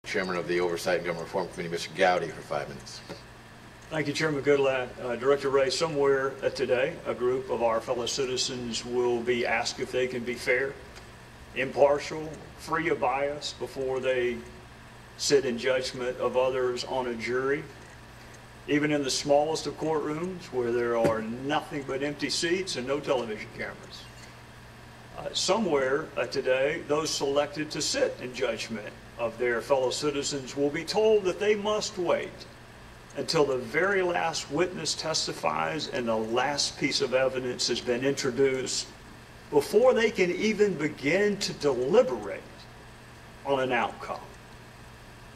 Chairman of the Oversight and Government Reform Committee, Mr. Gowdy, for 5 minutes. Thank you, Chairman Goodlatte. Director Wray, somewhere today, a group of our fellow citizens will be asked if they can be fair, impartial, free of bias before they sit in judgment of others on a jury. Even in the smallest of courtrooms where there are nothing but empty seats and no television cameras. Somewhere today, those selected to sit in judgment of their fellow citizens will be told that they must wait until the very last witness testifies and the last piece of evidence has been introduced before they can even begin to deliberate on an outcome.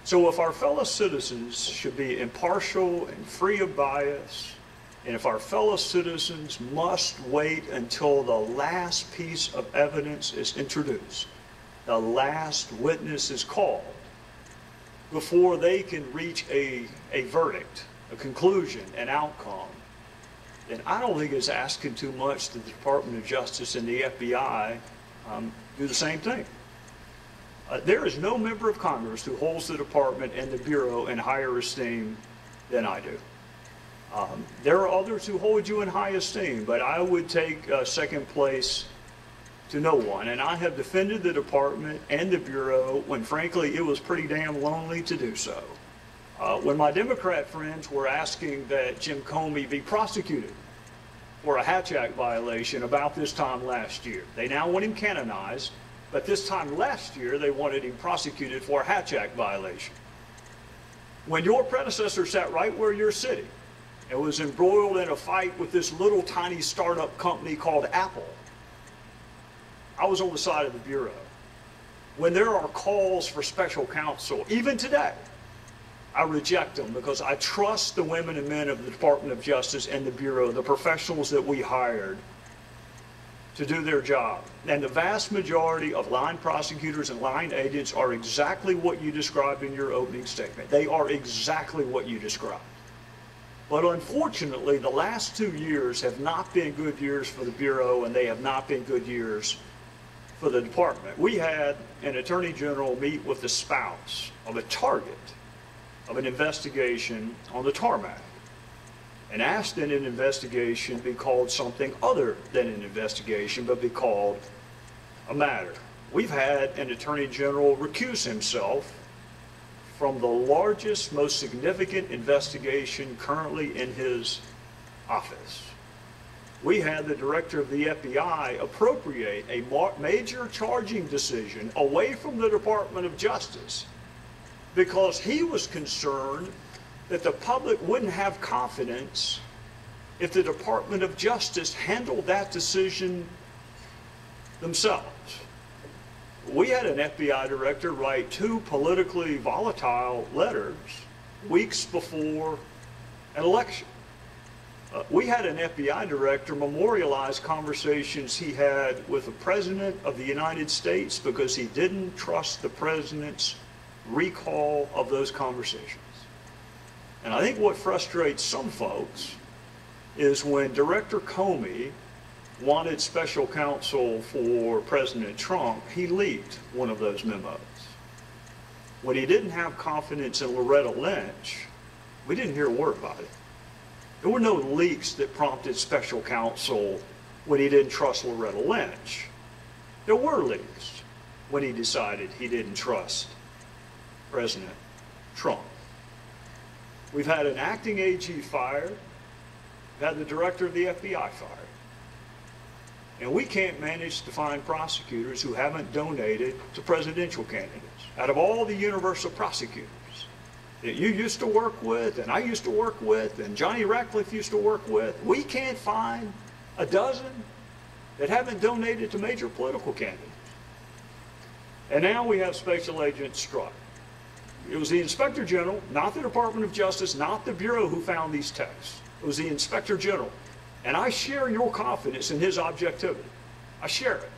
So if our fellow citizens should be impartial and free of bias, and if our fellow citizens must wait until the last piece of evidence is introduced, the last witness is called, before they can reach a verdict, a conclusion, an outcome, then I don't think it's asking too much that the Department of Justice and the FBI do the same thing. There is no member of Congress who holds the department and the Bureau in higher esteem than I do. There are others who hold you in high esteem, but I would take second place to no one. And I have defended the department and the Bureau when, frankly, it was pretty damn lonely to do so. When my Democrat friends were asking that Jim Comey be prosecuted for a Hatch Act violation about this time last year, they now want him canonized. But this time last year, they wanted him prosecuted for a Hatch Act violation. When your predecessor sat right where you're sitting and was embroiled in a fight with this little tiny startup company called Apple, I was on the side of the Bureau. When there are calls for special counsel, even today, I reject them because I trust the women and men of the Department of Justice and the Bureau, the professionals that we hired to do their job. And the vast majority of line prosecutors and line agents are exactly what you described in your opening statement. They are exactly what you described. But unfortunately, the last 2 years have not been good years for the Bureau, and they have not been good years for the department. We had an Attorney General meet with the spouse of a target of an investigation on the tarmac, and asked that an investigation be called something other than an investigation, but be called a matter. We've had an Attorney General recuse himself from the largest, most significant investigation currently in his office. We had the Director of the FBI appropriate a major charging decision away from the Department of Justice because he was concerned that the public wouldn't have confidence if the Department of Justice handled that decision themselves. We had an FBI director write 2 politically volatile letters weeks before an election. We had an FBI director memorialize conversations he had with the President of the United States because he didn't trust the President's recall of those conversations. And I think what frustrates some folks is when Director Comey wanted special counsel for President Trump, he leaked one of those memos. When he didn't have confidence in Loretta Lynch, we didn't hear a word about it. There were no leaks that prompted special counsel when he didn't trust Loretta Lynch. There were leaks when he decided he didn't trust President Trump. We've had an acting AG fired. We've had the director of the FBI fired. And we can't manage to find prosecutors who haven't donated to presidential candidates. Out of all the universal prosecutors that you used to work with, and I used to work with, and Johnny Ratcliffe used to work with, we can't find a dozen that haven't donated to major political candidates. And now we have Special Agent Strzok. It was the Inspector General, not the Department of Justice, not the Bureau who found these texts. It was the Inspector General. And I share your confidence in his objectivity. I share it.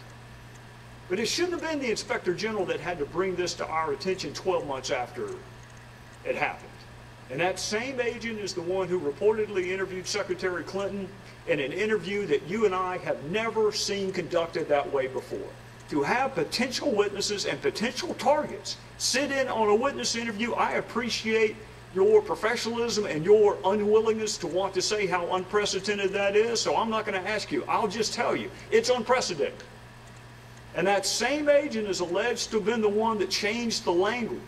But it shouldn't have been the Inspector General that had to bring this to our attention 12 months after it happened. And that same agent is the one who reportedly interviewed Secretary Clinton in an interview that you and I have never seen conducted that way before. to have potential witnesses and potential targets sit in on a witness interview. I appreciate your professionalism and your unwillingness to want to say how unprecedented that is, so I'm not going to ask you. I'll just tell you, it's unprecedented. And that same agent is alleged to have been the one that changed the language.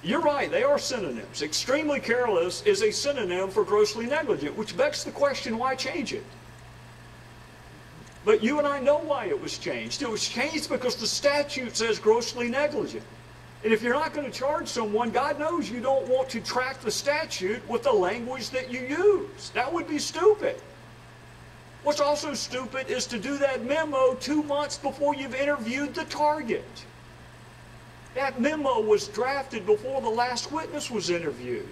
You're right, they are synonyms. Extremely careless is a synonym for grossly negligent, which begs the question, why change it? But you and I know why it was changed. It was changed because the statute says grossly negligent. And if you're not going to charge someone, God knows you don't want to track the statute with the language that you use. That would be stupid. What's also stupid is to do that memo 2 months before you've interviewed the target. That memo was drafted before the last witness was interviewed.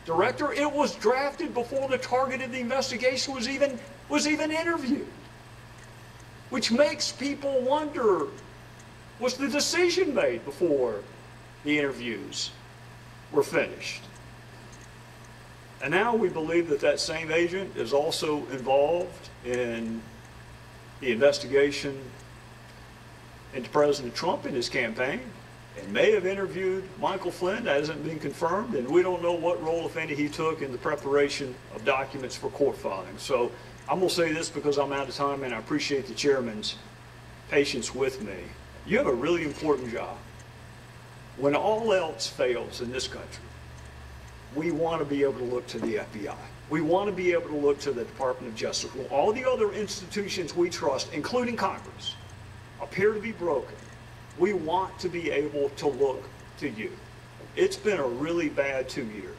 Director, it was drafted before the target of the investigation was even interviewed. Which makes people wonder, was the decision made before the interviews were finished? And now we believe that that same agent is also involved in the investigation into President Trump and his campaign, and may have interviewed Michael Flynn. That hasn't been confirmed, and we don't know what role, if any, he took in the preparation of documents for court filing. So I'm going to say this because I'm out of time, and I appreciate the chairman's patience with me. You have a really important job. When all else fails in this country, we want to be able to look to the FBI. We want to be able to look to the Department of Justice. When all the other institutions we trust, including Congress, appear to be broken, we want to be able to look to you. It's been a really bad 2 years.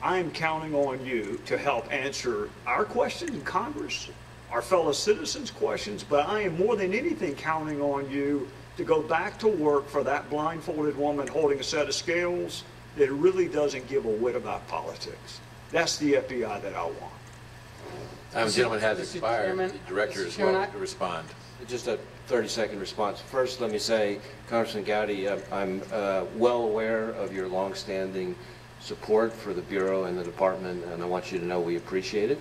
I am counting on you to help answer our questions in Congress, our fellow citizens' questions, but I am more than anything counting on you to go back to work for that blindfolded woman holding a set of scales that really doesn't give a whit about politics. That's the FBI that I want. The gentleman has Mr. expired. Chairman, The director Mr. is Chairman, welcome to respond. Just a 30-second response. First, let me say, Congressman Gowdy, I'm well aware of your longstanding support for the Bureau and the Department, and I want you to know we appreciate it.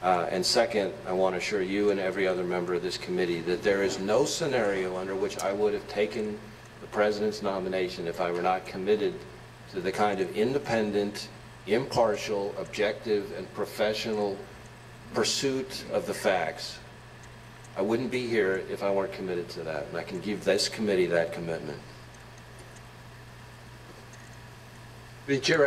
And second, I want to assure you and every other member of this committee that there is no scenario under which I would have taken the President's nomination if I were not committed to the kind of independent, impartial, objective, and professional pursuit of the facts. I wouldn't be here if I weren't committed to that, and I can give this committee that commitment. The chair